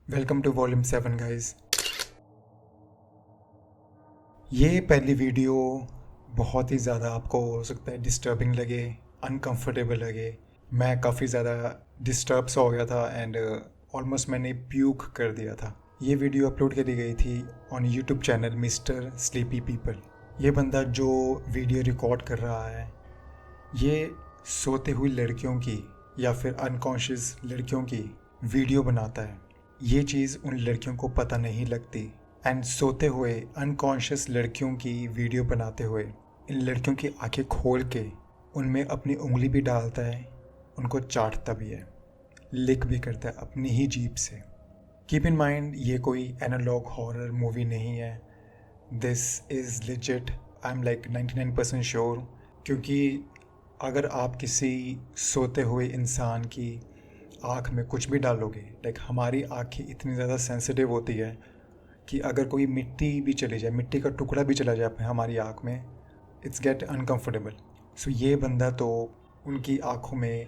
Welcome to volume 7 guys. ये पहली video बहुत ही ज़्यादा आपको हो सकता है डिस्टर्बिंग लगे, अनकंफर्टेबल लगे। मैं काफ़ी ज़्यादा डिस्टर्ब सा हो गया था एंड ऑलमोस्ट मैंने प्यूक कर दिया था। ये वीडियो अपलोड करी गई थी on YouTube channel mister sleepy people. ये बंदा जो वीडियो रिकॉर्ड कर रहा है ये सोते हुई लड़कियों की या फिर अनकॉन्शियस लड़कियों की वीडियो बनाता है। ये चीज़ उन लड़कियों को पता नहीं लगती एंड सोते हुए अनकॉन्शियस लड़कियों की वीडियो बनाते हुए इन लड़कियों की आंखें खोल के उनमें अपनी उंगली भी डालता है, उनको चाटता भी है, लिक भी करता है अपनी ही जीभ से। कीप इन माइंड ये कोई एनालॉग हॉरर मूवी नहीं है। This is legit, I am like 99% sure. क्योंकि अगर आप किसी सोते हुए इंसान की आँख में कुछ भी डालोगे, लाइक हमारी आँखें इतनी ज़्यादा सेंसिटिव होती है कि अगर कोई मिट्टी भी चली जाए, मिट्टी का टुकड़ा भी चला जाए हमारी आँख में, इट्स गेट अनकंफर्टेबल। सो ये बंदा तो उनकी आँखों में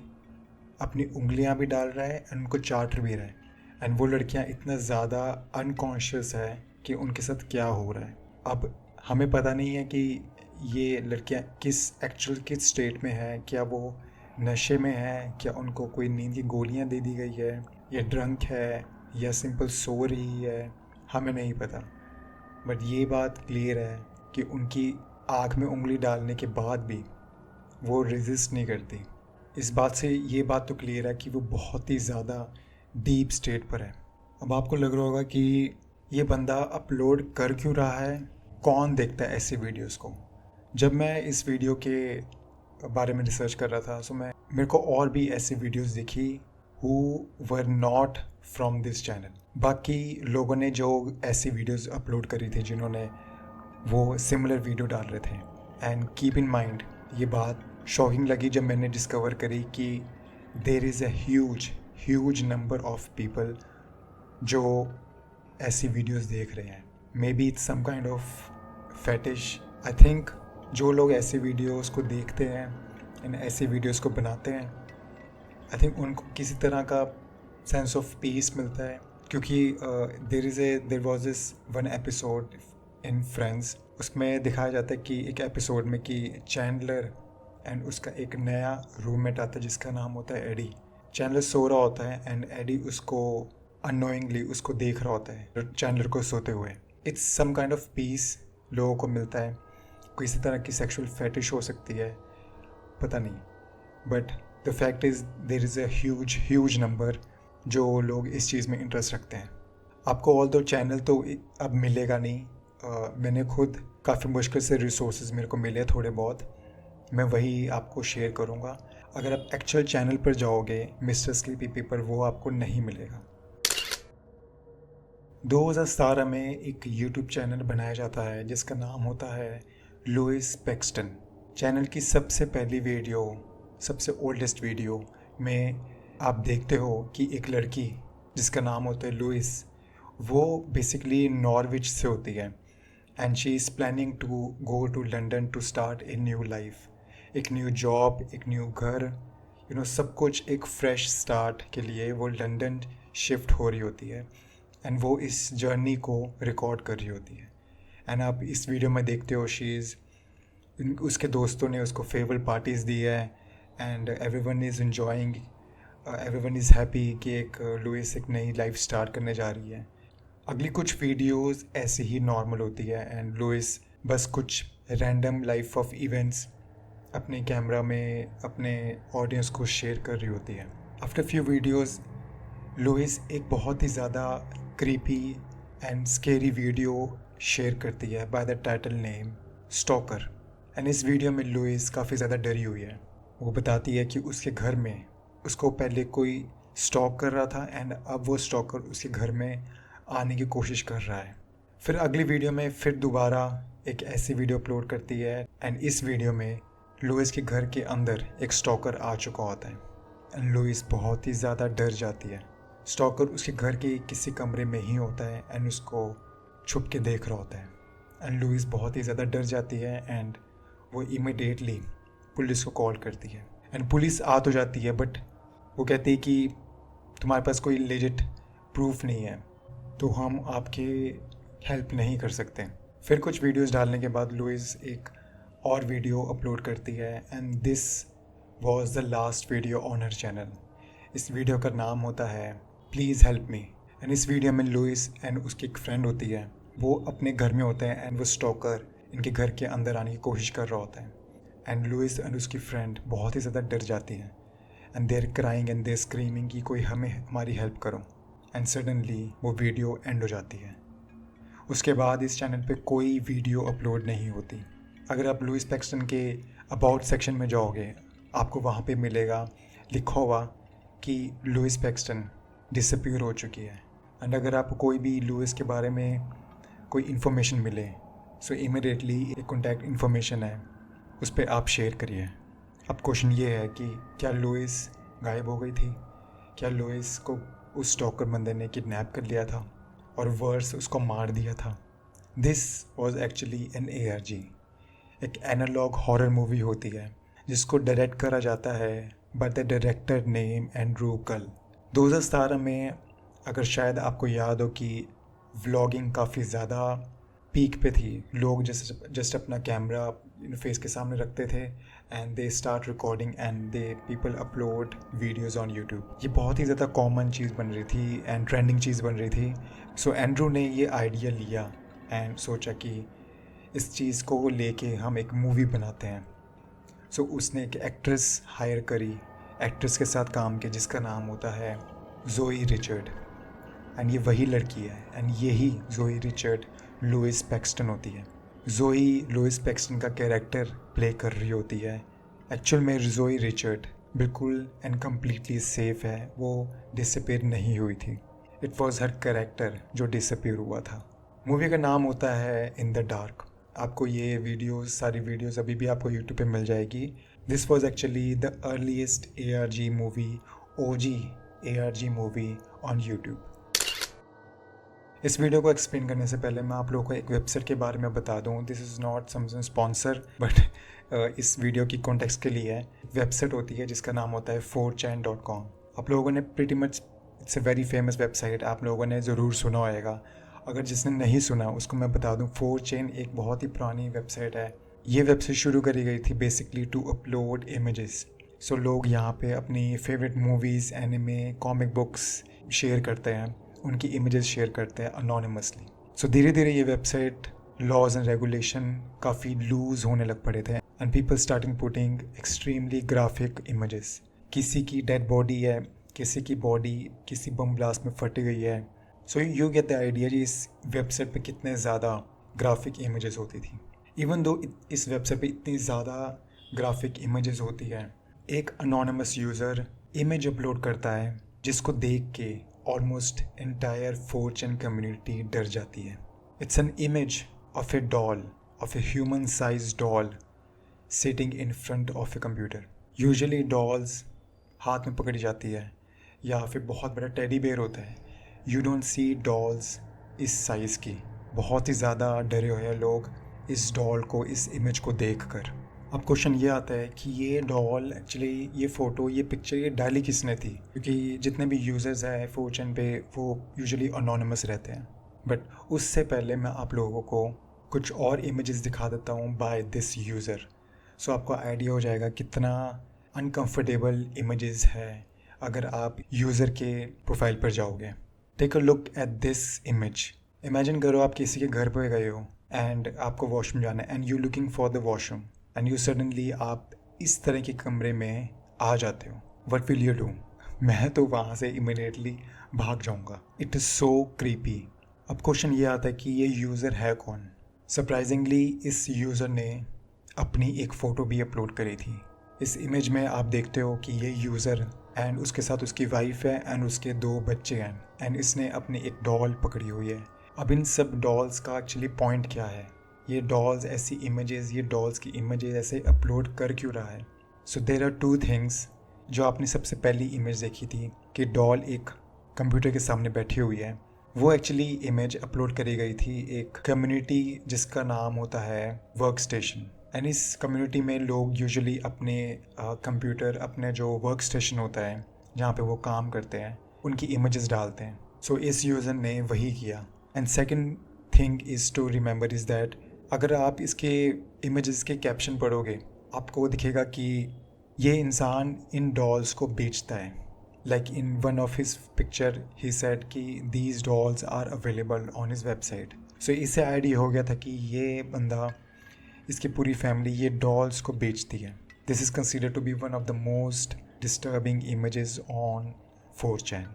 अपनी उंगलियां भी डाल रहा है एंड उनको चाट भी रहा है एंड वो लड़कियां इतना ज़्यादा अनकॉन्शियस है कि उनके साथ क्या हो रहा है। अब हमें पता नहीं है कि ये लड़कियां किस स्टेट में है, क्या वो नशे में है, क्या उनको कोई नींद की गोलियां दे दी गई है, या ड्रंक है, या सिंपल सो रही है, हमें नहीं पता। बट ये बात क्लियर है कि उनकी आँख में उंगली डालने के बाद भी वो रेजिस्ट नहीं करती। इस बात से ये बात तो क्लियर है कि वो बहुत ही ज़्यादा डीप स्टेट पर है। अब आपको लग रहा होगा कि ये बंदा अपलोड कर क्यों रहा है, कौन देखता है ऐसी वीडियोस को। जब मैं इस वीडियो के बारे में रिसर्च कर रहा था, सो मेरे को और भी ऐसी वीडियोस दिखी who were not from this channel. बाकी लोगों ने जो ऐसी वीडियोस अपलोड करी थी जिन्होंने वो सिमिलर वीडियो डाल रहे थे। एंड कीप इन माइंड, ये बात शॉकिंग लगी जब मैंने डिस्कवर करी कि there is a huge number of people जो ऐसी वीडियोस देख रहे हैं। Maybe it's some kind of fetish. I think जो लोग ऐसी वीडियोस को देखते हैं एंड ऐसी वीडियोस को बनाते हैं, आई थिंक उनको किसी तरह का सेंस ऑफ पीस मिलता है। क्योंकि there was this one episode in friends, उसमें दिखाया जाता है कि एक एपिसोड में कि चैंडलर एंड उसका एक नया रूममेट आता है जिसका नाम होता है एडी। चैंडलर सो रहा होता है एंड एडी उसको अनोइंगली उसको देख रहा होता है चैंडलर को सोते हुए। It's some kind of peace लोगों को मिलता है। किसी तरह की सेक्सुअल फेटिश हो सकती है, पता नहीं, but the fact is there is a huge number जो लोग इस चीज़ में इंटरेस्ट रखते हैं। आपको ऑल दो चैनल तो अब मिलेगा नहीं। मैंने खुद काफ़ी मुश्किल से रिसोर्सेज मेरे को मिले थोड़े बहुत, मैं वही आपको शेयर करूँगा। अगर आप एक्चुअल चैनल पर जाओगे मिस्टर स्लीपी पीपल, वो आपको नहीं मिलेगा। 2017 में एक यूट्यूब चैनल बनाया जाता है जिसका नाम होता है लुइस पैक्सटन। चैनल की सबसे पहली वीडियो, सबसे ओल्डेस्ट वीडियो में आप देखते हो कि एक लड़की जिसका नाम होता है लुइस, वो बेसिकली नॉर्विच से होती है and she is planning to go to London to start a new life, एक न्यू जॉब, एक न्यू घर, सब कुछ एक फ्रेश स्टार्ट के लिए वो लंदन शिफ्ट हो रही होती है एंड वो इस जर्नी को रिकॉर्ड कर रही होती है। एंड आप इस वीडियो में देखते हो उसके दोस्तों ने उसको फेयरवेल पार्टीज़ दी है and everyone is enjoying, everyone is happy कि एक लुइस एक नई लाइफ स्टार्ट करने जा रही है। अगली कुछ वीडियोस ऐसे ही नॉर्मल होती है एंड लुइस बस कुछ रैंडम लाइफ ऑफ इवेंट्स अपने कैमरा में अपने ऑडियंस को शेयर कर रही होती है। आफ्टर फ्यू वीडियोस लुइस एक बहुत ही ज़्यादा creepy and scary video share करती है by the title name stalker. And इस वीडियो में लुइस काफ़ी ज़्यादा डरी हुई है। वो बताती है कि उसके घर में उसको पहले कोई स्टॉक कर रहा था एंड अब वो स्टॉकर उसके घर में आने की कोशिश कर रहा है। फिर अगली वीडियो में फिर दोबारा एक ऐसी वीडियो अपलोड करती है एंड इस वीडियो में लुइस के घर के अंदर एक स्टॉकर आ चुका होता है एंड लुइस बहुत ही ज़्यादा डर जाती है। स्टॉकर उसके घर के किसी कमरे में ही होता है एंड उसको छुप के देख रहा होता है एंड लुइस बहुत ही ज़्यादा डर जाती है एंड वो इमीडिएटली पुलिस को कॉल करती है एंड पुलिस आ तो जाती है, बट वो कहती है कि तुम्हारे पास कोई लेजिट प्रूफ नहीं है तो हम आपकी हेल्प नहीं कर सकते। फिर कुछ वीडियोस डालने के बाद लुइस एक और वीडियो अपलोड करती है and this was the last video on her channel. इस वीडियो का नाम होता है प्लीज़ हेल्प मी। एंड इस वीडियो में लुइस एंड उसकी एक फ्रेंड होती है, वो अपने घर में होते हैं एंड वो स्टॉकर इनके घर के अंदर आने की कोशिश कर रहा होता है। एंड लुइस एंड उसकी फ्रेंड बहुत ही ज़्यादा डर जाती है and they are crying and they are screaming कि कोई हमारी हेल्प करो। एंड सडनली वो वीडियो एंड हो जाती है। उसके बाद इस चैनल पे कोई वीडियो अपलोड नहीं होती। अगर आप लुइस पैक्सटन के अबाउट सेक्शन में जाओगे, आपको वहाँ पे मिलेगा लिखा हुआ कि लुइस पैक्सटन डिसअपीयर हो चुकी है। एंड अगर आपको कोई भी लुइस के बारे में कोई इन्फॉर्मेशन मिले, सो इमीडिएटली एक कॉन्टैक्ट इन्फॉर्मेशन है, उस पर आप शेयर करिए। अब क्वेश्चन ये है कि क्या लुइस गायब हो गई थी? क्या लुइस को उस स्टॉकर बंदे ने किडनैप कर लिया था और वर्स उसको मार दिया था? This was actually an ARG, एक एनालॉग हॉरर मूवी होती है जिसको डायरेक्ट करा जाता है by the director name Andrew कल। 2017 में अगर शायद आपको याद हो कि व्लॉगिंग काफ़ी ज़्यादा पीक पे थी। लोग जस्ट अपना कैमरा फेस के सामने रखते थे and they start recording and they people upload videos on YouTube. ये बहुत ही ज़्यादा कॉमन चीज़ बन रही थी एंड ट्रेंडिंग चीज़ बन रही थी। सो एंड्रू ने ये आइडिया लिया एंड सोचा कि इस चीज़ को लेके हम एक मूवी बनाते हैं। सो उसने एक एक्ट्रेस हायर करी, एक्ट्रेस के साथ काम किया जिसका नाम होता है ज़ोई रिचर्ड। एंड ये वही लड़की है एंड यही ज़ोई रिचर्ड लुइस पैक्सटन होती है। ज़ोई लुइस पैक्सटन का कैरेक्टर प्ले कर रही होती है। एक्चुअल में ज़ोई रिचर्ड बिल्कुल एंड कम्प्लीटली सेफ है, वो डिसअपीयर नहीं हुई थी। इट वॉज हर कैरेक्टर जो डिसअपीयर हुआ था। मूवी का नाम होता है इन द डार्क। आपको ये वीडियोस, सारी वीडियोस अभी भी आपको यूट्यूब पे मिल जाएगी। This was actually the earliest ARG movie, OG ARG movie on YouTube. इस वीडियो को एक्सप्लेन करने से पहले मैं आप लोगों को एक वेबसाइट के बारे में बता दूं। This is not something sponsor but इस वीडियो की कॉन्टेक्स्ट के लिए है। वेबसाइट होती है जिसका नाम होता है 4chan.com। आप लोगों ने pretty much, it's a very famous website, आप लोगों ने ज़रूर सुना होगा। अगर जिसने नहीं सुना उसको मैं बता दूं, 4chan एक बहुत ही पुरानी वेबसाइट है। ये वेबसाइट शुरू करी गई थी बेसिकली टू अपलोड इमेजेस। सो लोग यहाँ पे अपनी favourite movies, anime, comic books share करते हैं, उनकी इमेजेस शेयर करते हैं अनोनिमसली। सो धीरे धीरे ये वेबसाइट लॉज एंड रेगुलेशन काफ़ी लूज होने लग पड़े थे and people starting putting extremely graphic images. किसी की डेड बॉडी है, किसी की बॉडी किसी बम ब्लास्ट में फटी गई है। So you get the idea जी इस वेबसाइट पे कितने ज़्यादा ग्राफिक इमेजेस होती थी। इवन दो इस वेबसाइट पे इतनी ज़्यादा ग्राफिक इमेजेस होती है, एक अनोनिमस यूज़र इमेज अपलोड करता है जिसको देख के ऑलमोस्ट एंटायर 4chan कम्युनिटी डर जाती है। It's an image of A doll, of a human size doll sitting in front of a computer. Usually dolls हाथ में पकड़ी जाती है या फिर बहुत बड़ा टेडी बेयर होता है। यू डोंट सी डॉल्स इस साइज़ की। बहुत ही ज़्यादा डरे हुए हैं लोग इस डॉल को, इस इमेज को देख कर। अब क्वेश्चन ये आता है कि ये डॉल एक्चुअली, ये फ़ोटो, ये पिक्चर, ये डाली किसने थी? क्योंकि जितने भी यूज़र्स हैं 4chan पे वो यूजुअली अनोनिमस रहते हैं। बट उससे पहले मैं आप लोगों को कुछ और इमेजेस दिखा देता हूँ बाय दिस यूज़र। सो आपको आइडिया हो जाएगा कितना अनकंफर्टेबल इमेजेस है अगर आप यूज़र के प्रोफाइल पर जाओगे। Take a look at this image. Imagine करो आप किसी के घर पर गए हो एंड आपको वॉशरूम जाना है and you looking for the washroom and you suddenly आप इस तरह के कमरे में आ जाते हो। What will you do? मैं तो वहाँ से इमीडिएटली भाग जाऊँगा। It is so creepy. अब क्वेश्चन ये आता है कि ये यूज़र है कौन? सरप्राइजिंगली इस यूज़र ने अपनी एक फ़ोटो भी अपलोड करी थी। इस इमेज में आप देखते हो कि ये यूज़र एंड उसके साथ उसकी वाइफ है एंड उसके 2 बच्चे हैं एंड इसने अपनी एक डॉल पकड़ी हुई है। अब इन सब डॉल्स का एक्चुअली पॉइंट क्या है? ये डॉल्स ऐसी इमेजेस, ये डॉल्स की इमेजेस ऐसे अपलोड कर क्यों रहा है? So there are 2 things. जो आपने सबसे पहली इमेज देखी थी कि डॉल एक कंप्यूटर के सामने बैठी हुई है, वो एक्चुअली इमेज अपलोड करी गई थी एक कम्युनिटी जिसका नाम होता है वर्क स्टेशन। एंड इस कम्युनिटी में लोग यूजुअली अपने कंप्यूटर, अपने जो वर्क स्टेशन होता है जहाँ पे वो काम करते हैं, उनकी इमेजेस डालते हैं। सो इस यूज़र ने वही किया। And second thing is to remember is that अगर आप इसके इमेजेस के कैप्शन पढ़ोगे आपको दिखेगा कि ये इंसान इन डॉल्स को बेचता है। Like in one of his picture he said कि these dolls are available on his website. So इससे आइडिया हो गया था कि ये बंदा, इसकी पूरी फैमिली ये डॉल्स को बेचती है। This is considered to be one of the most disturbing images on 4chan।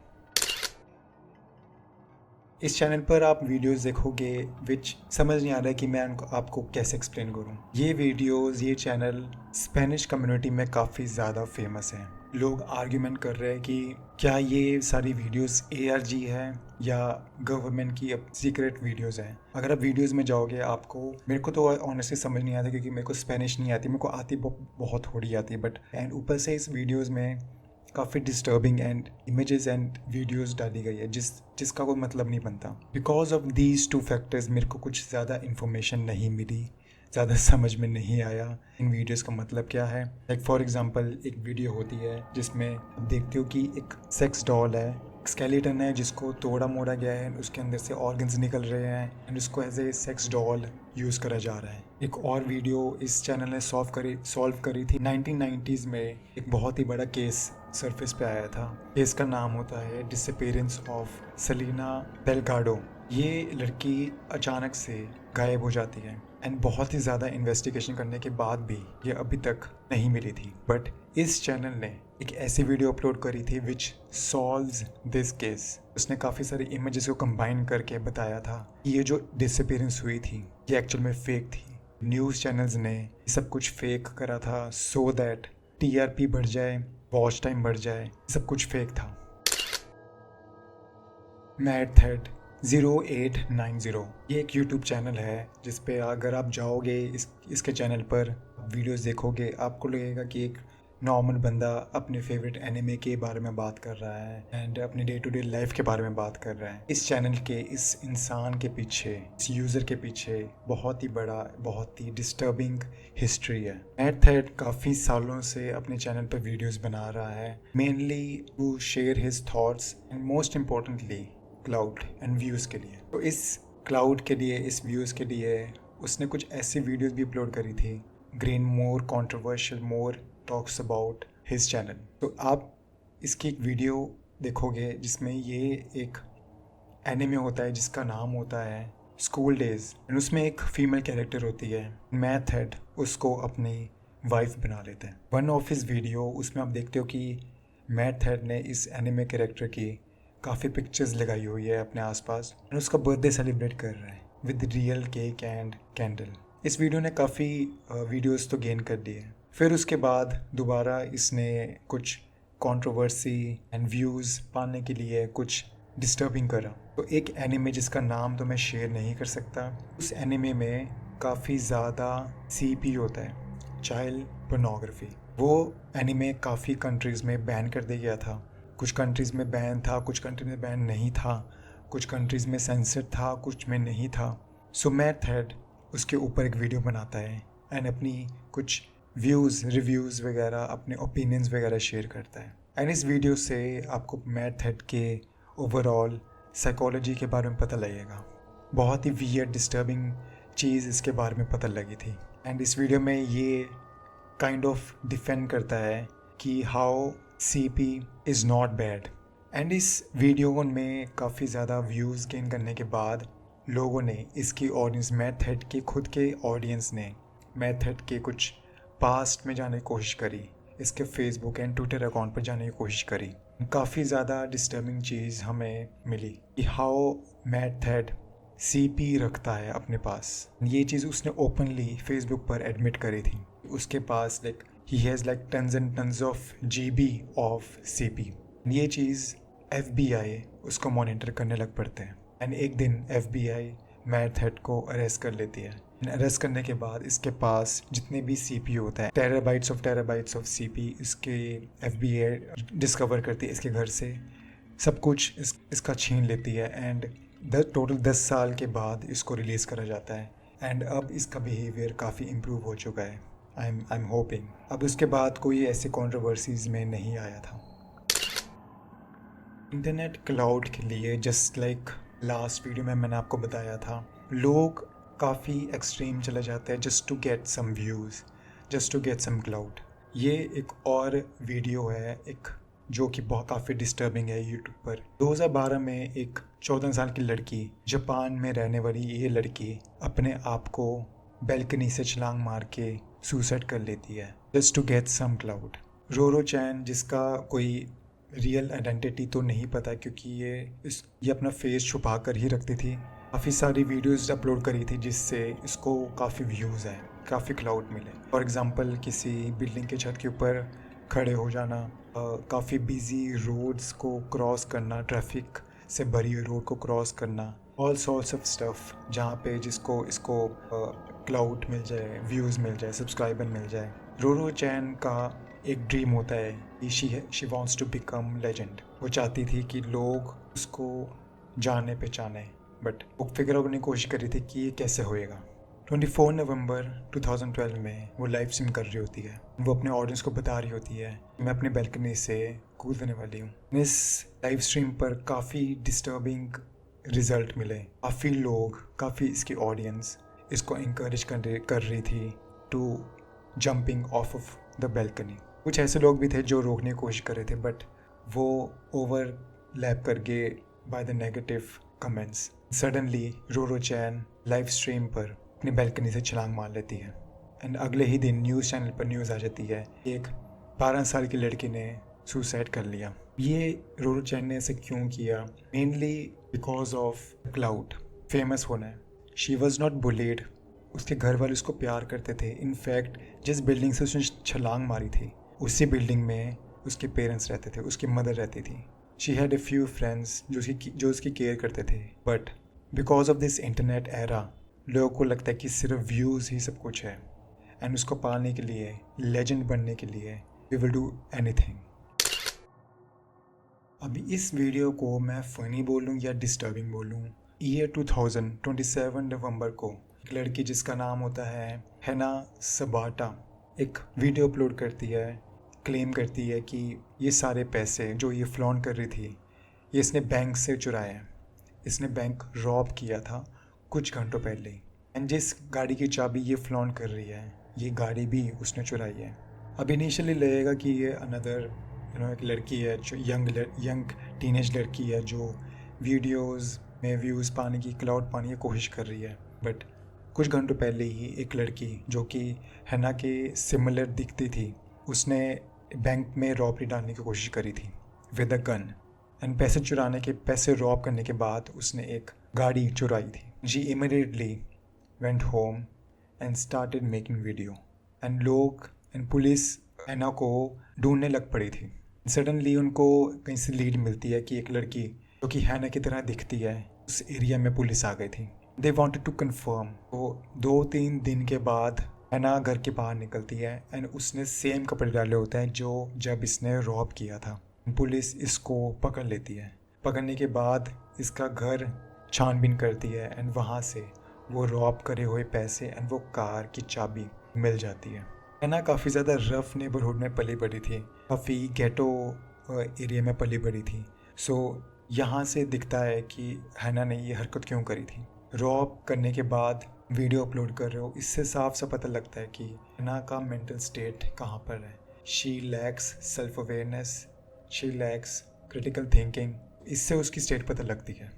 इस चैनल पर आप वीडियोस देखोगे विच समझ नहीं आ रहा है कि मैं आपको कैसे एक्सप्लेन करूं। ये वीडियोस, ये चैनल स्पेनिश कम्युनिटी में काफ़ी ज़्यादा फेमस है। लोग आर्ग्यूमेंट कर रहे हैं कि क्या ये सारी वीडियोस ARG है या गवर्नमेंट की सीक्रेट वीडियोस हैं। अगर आप वीडियोस में जाओगे आपको, मेरे को तो ऑनेस्टली समझ नहीं आता क्योंकि मेरे को स्पेनिश नहीं आती, मेरे को आती बहुत थोड़ी आती, बट एंड ऊपर से इस वीडियोज़ में काफ़ी disturbing and images and videos डाली गई है जिसका कोई मतलब नहीं बनता। बिकॉज ऑफ दीज 2 फैक्टर्स मेरे को कुछ ज़्यादा इन्फॉर्मेशन नहीं मिली, ज़्यादा समझ में नहीं आया इन वीडियोस का मतलब क्या है। लाइक फॉर एग्जांपल एक वीडियो होती है जिसमें आप देखते हो कि एक सेक्स डॉल है, स्केलेटन है जिसको तोड़ा मोड़ा गया है, उसके अंदर से ऑर्गन्स निकल रहे हैं एंड उसको as a sex doll use करा जा रहा है। एक और वीडियो इस चैनल ने सॉल्व करी थी 1990s में। एक बहुत ही बड़ा केस सरफेस पे आया था। केस का नाम होता है डिसअपीयरेंस ऑफ सेलिना डेल्गाडो। ये लड़की अचानक से गायब हो जाती है एंड बहुत ही ज़्यादा इन्वेस्टिगेशन करने के बाद भी ये अभी तक नहीं मिली थी। बट इस चैनल ने एक ऐसी वीडियो अपलोड करी थी विच सॉल्व्स दिस केस। उसने काफ़ी सारी इमेजेस को कंबाइन करके बताया था कि ये जो डिसअपीयरेंस हुई थी ये एक्चुअल में फेक थी। न्यूज़ चैनल्स ने सब कुछ फेक करा था सो दैट TRP बढ़ जाए, वॉच टाइम बढ़ जाए, सब कुछ फेक था। मैडथेड 0890 ये एक यूट्यूब चैनल है जिस पे अगर आप जाओगे इसके चैनल पर वीडियोस देखोगे आपको लगेगा कि एक नॉर्मल बंदा अपने फेवरेट एनिमे के बारे में बात कर रहा है एंड अपने डे टू डे लाइफ के बारे में बात कर रहा है। इस चैनल के, इस इंसान के पीछे, इस यूज़र के पीछे बहुत ही बड़ा, बहुत ही डिस्टर्बिंग हिस्ट्री है। मैडथेड काफ़ी सालों से अपने चैनल पर वीडियोस बना रहा है, mainly to share his thoughts and most importantly clout and views के लिए। तो इस क्लाउड के लिए, इस व्यूज़ के लिए उसने कुछ ऐसी वीडियोस भी अपलोड करी थी, green more controversial more talks about his channel. तो आप इसकी एक वीडियो देखोगे जिसमें ये एक एनिमे होता है जिसका नाम होता है स्कूल डेज एंड उसमें एक फीमेल कैरेक्टर होती है। मैथड उसको अपनी वाइफ बना लेते हैं। वन ऑफ हिज वीडियो उसमें आप देखते हो कि मैथड ने इस एनिमे कैरेक्टर की काफ़ी पिक्चर्स लगाई हुई है अपने आसपास और उसका बर्थडे सेलिब्रेट कर रहा है with real cake and candle. इस वीडियो ने काफ़ी वीडियोस तो गेन कर दिए। फिर उसके बाद दोबारा इसने कुछ कंट्रोवर्सी एंड व्यूज़ पाने के लिए कुछ डिस्टर्बिंग करा। तो एक एनिमे जिसका नाम तो मैं शेयर नहीं कर सकता, उस एनिमे में काफ़ी ज़्यादा CP होता है, चाइल्ड पोर्नोग्राफी। वो एनिमे काफ़ी कंट्रीज़ में बैन कर दिया गया था। कुछ कंट्रीज़ में बैन था, कुछ कंट्री में बैन नहीं था, कुछ कंट्रीज़ में सेंसर था, कुछ में नहीं था। सो मैथड उसके ऊपर एक वीडियो बनाता है एंड अपनी कुछ व्यूज़, रिव्यूज़ वगैरह, अपने ओपिनियंस वगैरह शेयर करता है। एंड इस वीडियो से आपको मैथड के ओवरऑल साइकोलॉजी के बारे में पता लगेगा। बहुत ही वियर्ड डिस्टर्बिंग चीज़ इसके बारे में पता लगी थी। एंड इस वीडियो में ये काइंड ऑफ डिफेंड करता है कि how CP is not bad. And इस वीडियो में काफ़ी ज़्यादा व्यूज़ गेन करने के बाद लोगों ने इसकी ऑडियंस, मैथड के खुद के ऑडियंस ने मैथड के कुछ पास्ट में जाने की कोशिश करी, इसके फेसबुक एंड ट्विटर अकाउंट पर जाने की कोशिश करी। काफ़ी ज़्यादा डिस्टर्बिंग चीज़ हमें मिली कि हाउ मैथड CP रखता है अपने पास। ये चीज़ उसने ओपनली फेसबुक पर एडमिट करी थी। उसके पास ही has tons and tons of GB of CP। ये चीज़ FBI उसको मॉनिटर करने लग पड़ते हैं एंड एक दिन FBI मैथड को अरेस्ट कर लेती है। अरेस्ट करने के बाद इसके पास जितने भी CP होता है, टेराबाइट्स ऑफ CP इसके FBI डिस्कवर करती है इसके घर से, सब कुछ इसका छीन लेती है एंड टोटल 10 साल के बाद इसको रिलीज़ करा जाता है। एंड अब इसका बिहेवियर काफ़ी इम्प्रूव हो चुका है। आई एम होपिंग अब उसके बाद कोई ऐसे कॉन्ट्रोवर्सीज़ में नहीं आया था। इंटरनेट क्लाउड के लिए जस्ट लाइक लास्ट वीडियो में मैंने आपको बताया था, लोग काफ़ी एक्सट्रीम चले जाते हैं just to get some views, just to get some clout. ये एक और वीडियो है एक जो कि बहुत काफ़ी डिस्टर्बिंग है यूट्यूब पर। 2012 में एक 14 साल की लड़की, जापान में रहने वाली ये लड़की अपने आप को बैल्कनी से छलांग मार के सुसाइड कर लेती है just to get some clout. Roro Chan, जिसका कोई रियल आइडेंटिटी तो नहीं पता क्योंकि ये अपना फेस छुपा कर ही रखती थी, काफ़ी सारी वीडियोस अपलोड करी थी जिससे इसको काफ़ी व्यूज़ आए, काफ़ी क्लाउड मिले। फॉर एग्जांपल किसी बिल्डिंग के छत के ऊपर खड़े हो जाना, काफ़ी बिजी रोड्स को क्रॉस करना, ट्रैफिक से भरी हुई रोड को क्रॉस करना, ऑल सॉर्ट्स ऑफ स्टफ जहाँ पे जिसको इसको क्लाउड मिल जाए, व्यूज़ मिल जाए, सब्सक्राइबर मिल जाए। रोरो चैन का एक ड्रीम होता है कि she wants to become legend. वो चाहती थी कि लोग उसको जाने पहचाने, बट वो फिगर आउट करने की कोशिश कर रही थी कि ये कैसे होएगा। 24 नवंबर 2012 में वो लाइव स्ट्रीम कर रही होती है। वो अपने ऑडियंस को बता रही होती है मैं अपने बैल्कनी से कूदने वाली हूँ। इस लाइव स्ट्रीम पर काफ़ी डिस्टर्बिंग रिजल्ट मिले। काफ़ी लोग, काफ़ी इसकी ऑडियंस इसको इंकरेज कर रही थी to jumping off the balcony. कुछ ऐसे लोग भी थे जो रोकने की कोशिश कर रहे थे, बट वो ओवरलैप कर गए by the negative comments. Suddenly Roro chain live stream पर अपनी बैल्कनी से छलांग मार लेती है एंड अगले ही दिन न्यूज़ चैनल पर न्यूज़ आ जाती है एक 12 साल की लड़की ने सुसाइड कर लिया। ये रोरो चैन ने ऐसे क्यों किया? Mainly because of cloud, famous होना है। शी वॉज नॉट बुलीड, उसके घर वाले उसको प्यार करते थे। इनफैक्ट जिस बिल्डिंग से उसने छलांग मारी थी उसी बिल्डिंग में उसके पेरेंट्स रहते थे, उसकी मदर रहती थी। She had a few friends जो उसकी केयर करते थे, but because of this internet era लोगों को लगता है कि सिर्फ व्यूज़ ही सब कुछ है एंड उसको पाने के लिए, लेजेंड बनने के लिए वी विल डू एनीथिंग। अभी इस वीडियो को मैं फ़नी बोलूँ या डिस्टर्बिंग बोलूँ, ईयर 2000 27 नवंबर को एक लड़की जिसका नाम होता है हैना सबाटा एक वीडियो अपलोड करती है, क्लेम करती है कि ये सारे पैसे जो ये फ्लॉन्ट कर रही थी ये इसने बैंक से चुराए हैं। इसने बैंक रॉब किया था कुछ घंटों पहले ही, एंड जिस गाड़ी की चाबी ये फ्लॉन्ट कर रही है ये गाड़ी भी उसने चुराई है। अब इनिशियली लगेगा कि ये अनदर एक लड़की है जो यंग टीनेज लड़की है जो वीडियोस में व्यूज़ पाने की, क्लाउड पाने की कोशिश कर रही है, बट कुछ घंटों पहले ही एक लड़की जो कि हैना के सिमिलर दिखती थी उसने बैंक में रॉबरी डालने की कोशिश करी थी विद अ गन, एंड पैसे रॉब करने के बाद उसने एक गाड़ी चुराई थी। She immediately went home and started making video and लोग एंड पुलिस हैना को ढूंढने लग पड़ी थी। सडनली उनको कहीं से लीड मिलती है कि एक लड़की जो कि हैना की तरह दिखती है उस एरिया में पुलिस आ गई थी। They wanted to confirm. तो 2-3 दिन के बाद हैना घर के बाहर निकलती है एंड उसने सेम कपड़े डाले होते हैं जो जब इसने रॉब किया था। पुलिस इसको पकड़ लेती है। पकड़ने के बाद इसका घर छानबीन करती है एंड वहाँ से वो रॉब करे हुए पैसे एंड वो कार की चाबी मिल जाती है। हैना काफ़ी ज़्यादा रफ नेबरहुड में पली बड़ी थी, काफ़ी गेटो एरिया में पली बड़ी थी। सो यहाँ से दिखता है कि हैना ने ये हरकत क्यों करी थी। रॉब करने के बाद वीडियो अपलोड कर रहे हो, इससे साफ सा पता लगता है कि हैना का मेंटल स्टेट कहाँ पर है। She lakhs self awareness, she lakhs critical thinking, इससे उसकी स्टेट पता लगती है।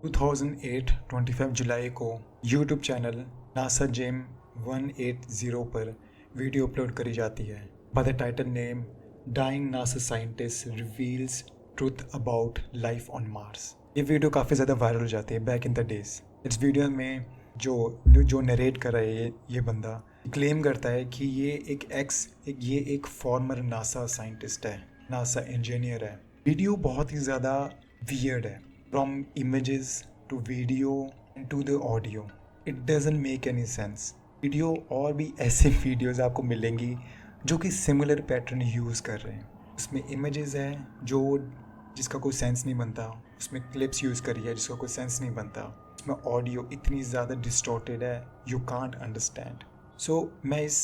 2008 25 जुलाई को यूट्यूब चैनल नासा जिम 180 पर वीडियो अपलोड करी जाती है by the title name dying NASA scientist reveals truth about life on Mars. ये वीडियो काफ़ी ज़्यादा वायरल हो जाती है बैक इन द डेज। इस वीडियो में जो नरेट कर रहा है ये बंदा क्लेम करता है कि ये एक फॉर्मर नासा साइंटिस्ट है, नासा इंजीनियर है। वीडियो बहुत ही ज़्यादा वियर्ड है, from images to video and to the audio, it doesn't make any sense. Video और भी ऐसे वीडियोस आपको मिलेंगी जो कि सिमिलर पैटर्न यूज़ कर रहे हैं। उसमें इमेजेस है जिसका कोई सेंस नहीं बनता, उसमें क्लिप्स यूज़ करी है जिसका कोई सेंस नहीं बनता, उसमें ऑडियो इतनी ज़्यादा डिस्टॉर्टेड है यू कांट अंडरस्टैंड। सो मैं इस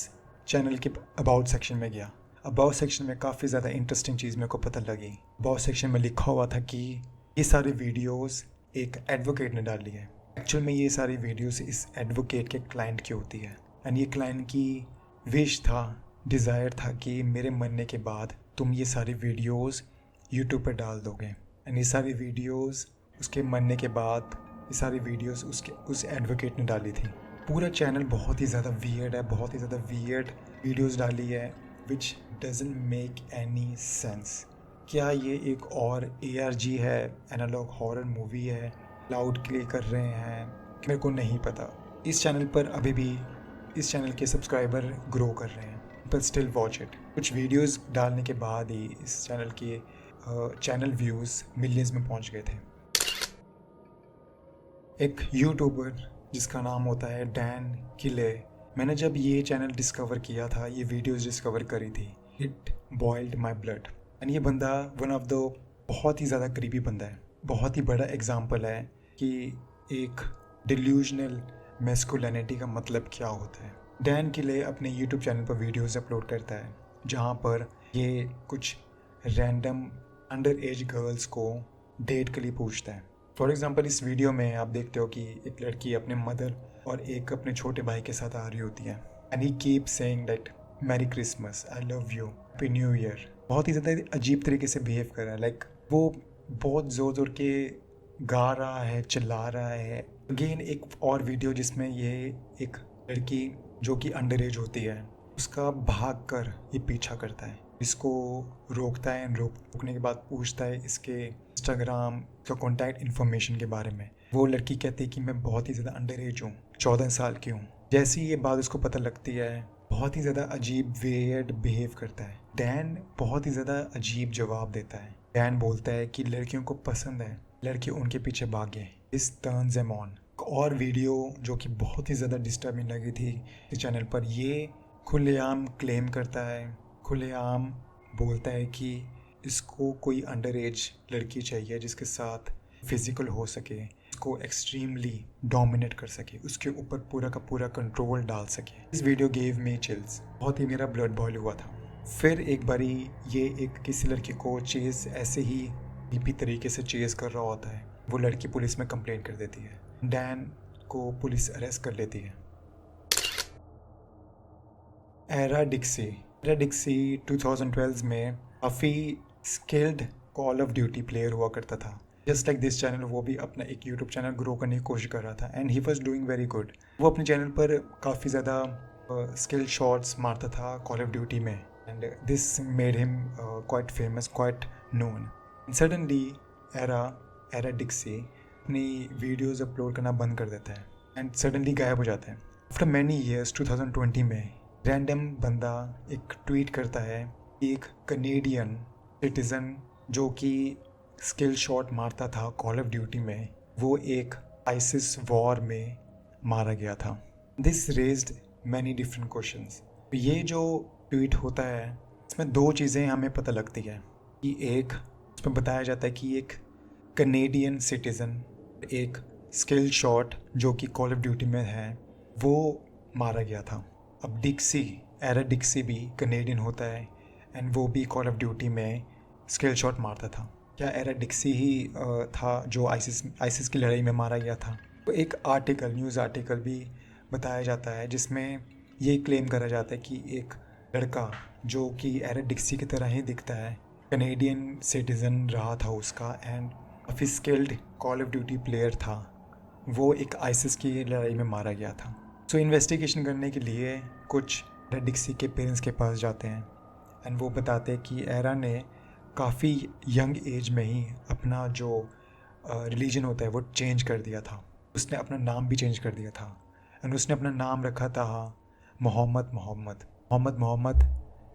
चैनल के अबाउट सेक्शन में गया, अबाउट सेक्शन में काफ़ी ज़्यादा इंटरेस्टिंग चीज़ मेरे को पता लगी। अबाउट सेक्शन में लिखा हुआ था कि ये सारी वीडियोस एक एडवोकेट ने डाली है। एक्चुअल में ये सारी वीडियोस इस एडवोकेट के क्लाइंट की होती है एंड ये क्लाइंट की विश था, डिज़ायर था कि मेरे मरने के बाद तुम ये सारी वीडियोस यूट्यूब पर डाल दोगे। एंड ये सारी वीडियोस उसके मरने के बाद ये सारी वीडियोस उस एडवोकेट ने डाली थी। पूरा चैनल बहुत ही ज़्यादा वियर्ड है, बहुत ही ज़्यादा वियर्ड वीडियोस डाली है विच डजंट मेक एनी सेंस। क्या ये एक और ARG है, एनालॉग हॉरर मूवी है, लाउड क्ले कर रहे हैं, मेरे को नहीं पता। इस चैनल पर अभी भी इस चैनल के सब्सक्राइबर ग्रो कर रहे हैं, बट स्टिल वॉच इट। कुछ वीडियोस डालने के बाद ही इस चैनल के चैनल व्यूज़ मिलियंस में पहुंच गए थे। एक यूट्यूबर जिसका नाम होता है डैन किले, मैंने जब ये चैनल डिस्कवर किया था, ये वीडियोस डिस्कवर करी थी, it boiled my blood. And ये बंदा वन ऑफ द बहुत ही ज़्यादा करीबी बंदा है, बहुत ही बड़ा एग्जाम्पल है कि एक डिल्यूजनल मैस्कुलिनिटी का मतलब क्या होता है। डैन किले अपने यूट्यूब चैनल पर वीडियोस अपलोड करता है जहाँ पर ये कुछ रैंडम अंडर एज गर्ल्स को डेट के लिए पूछता है। फॉर एग्ज़ाम्पल इस वीडियो में आप देखते हो कि एक लड़की अपने मदर और एक अपने छोटे भाई के साथ आ रही होती है and he keep saying that merry Christmas, I love you, happy new year. बहुत ही ज़्यादा अजीब तरीके से बिहेव कर रहा है, लाइक वो बहुत ज़ोर ज़ोर के गा रहा है, चिल्ला रहा है। अगेन एक और वीडियो जिसमें ये एक लड़की जो कि अंडर एज होती है उसका भाग कर ये पीछा करता है, इसको रोकता है, रोकने के बाद पूछता है इसके इंस्टाग्राम का कॉन्टैक्ट इन्फॉर्मेशन के बारे में। वो लड़की कहती है कि मैं बहुत ही ज़्यादा अंडर एज हूँ, 14 साल की हूँ। जैसे ही ये बात उसको पता लगती है, बहुत ही ज़्यादा अजीब वेयर्ड बिहेव करता है। डैन बहुत ही ज़्यादा अजीब जवाब देता है। डैन बोलता है कि लड़कियों को पसंद है, लड़के उनके पीछे भागे। इस टर्न्स एम ऑन। और वीडियो जो कि बहुत ही ज़्यादा डिस्टर्बिंग लगी थी इस चैनल पर, ये खुलेआम क्लेम करता है, खुलेआम बोलता है कि इसको कोई अंडर एज लड़की चाहिए जिसके साथ फिज़िकल हो सके, इसको एक्सट्रीमली डोमिनेट कर सके, उसके ऊपर पूरा का पूरा कंट्रोल डाल सके। इस वीडियो गेव मी चिल्स, बहुत ही मेरा ब्लड बॉयल हुआ था। फिर एक बारी ये एक किसी लड़की को चेज़ ऐसे ही डीपी तरीके से चेज़ कर रहा होता है, वो लड़की पुलिस में कंप्लेंट कर देती है। डैन को पुलिस अरेस्ट कर लेती है। एरा डिक्सी 2012 में काफ़ी skilled call of duty player हुआ करता था। जस्ट लाइक दिस चैनल, वो भी अपना एक यूट्यूब चैनल ग्रो करने की कोशिश कर रहा था and he was doing very good. वो अपने चैनल पर काफ़ी ज़्यादा स्किल शॉट्स मारता था कॉल ऑफ ड्यूटी में and this made him quite famous, quite known. Suddenly Era Dixie अपनी वीडियोज़ अपलोड करना बंद कर देता है एंड सडनली गायब हो जाता है। आफ्टर मैनी ईयर्स 2020 में रैंडम बंदा एक ट्वीट करता है, एक कनेडियन सिटीज़न जो कि स्किल शॉट मारता था कॉल ऑफ ड्यूटी में, वो एक आइसिस वॉर में मारा गया था। This raised many different questions. ये जो ट्वीट होता है इसमें दो चीज़ें हमें पता लगती है कि एक, उसमें बताया जाता है कि एक कनेडियन सिटीज़न, एक स्किल शॉट जो कि कॉल ऑफ ड्यूटी में है, वो मारा गया था। अब एरा डिक्सी भी कनेडियन होता है एंड वो भी कॉल ऑफ ड्यूटी में स्किल शॉट मारता था। क्या एरा डिक्सी ही था जो आइसिस की लड़ाई में मारा गया था? तो एक न्यूज़ आर्टिकल भी बताया जाता है जिसमें ये क्लेम करा जाता है कि एक लड़का जो कि एरा डिक्सी की तरह ही दिखता है, कनेडियन सिटीज़न रहा था उसका एंड काफ़ी skilled call of duty player था, वो एक आइसिस की लड़ाई में मारा गया था। सो इन्वेस्टिगेशन करने के लिए कुछ एरा डिक्सी के पेरेंट्स के पास जाते हैं एंड वो बताते हैं कि एरा ने काफ़ी यंग एज में ही अपना जो रिलीजन होता है वो चेंज कर दिया था। उसने अपना नाम भी चेंज कर दिया था एंड उसने अपना नाम रखा था मोहम्मद।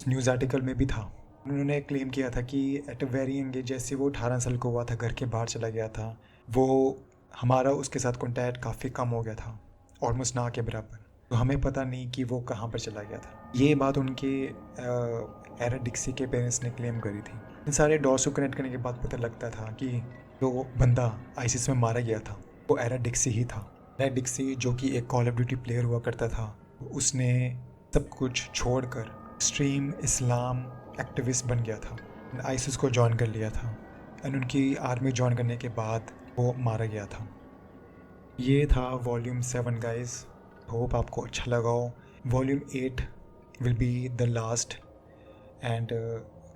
न्यूज़ आर्टिकल में भी था। उन्होंने क्लेम किया था कि at a very young age, जैसे वो 18 साल को हुआ था, घर के बाहर चला गया था, वो हमारा उसके साथ कॉन्टैक्ट काफ़ी कम हो गया था, ऑलमोस्ट ना के बराबर। तो हमें पता नहीं कि वो कहाँ पर चला गया था। ये बात उनके एरा डिक्सी के पेरेंट्स ने क्लेम करी थी। इन सारे डॉट्स को कनेक्ट करने के बाद पता लगता था कि जो बंदा आइसिस में मारा गया था वो एरा डिक्सी ही था। एरा डिक्सी जो कि एक कॉल ऑफ ड्यूटी प्लेयर हुआ करता था, उसने सब कुछ छोड़कर एक्सट्रीम इस्लाम एक्टिविस्ट बन गया था, आईसिस को ज्वाइन कर लिया था एंड उनकी आर्मी ज्वाइन करने के बाद वो मारा गया था। ये था वॉल्यूम 7 गाइस, होप आपको अच्छा लगा हो। Volume 8 will be the last and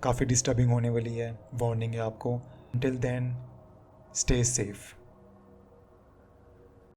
काफ़ी डिस्टर्बिंग होने वाली है, वार्निंग है आपको। Until then, stay safe.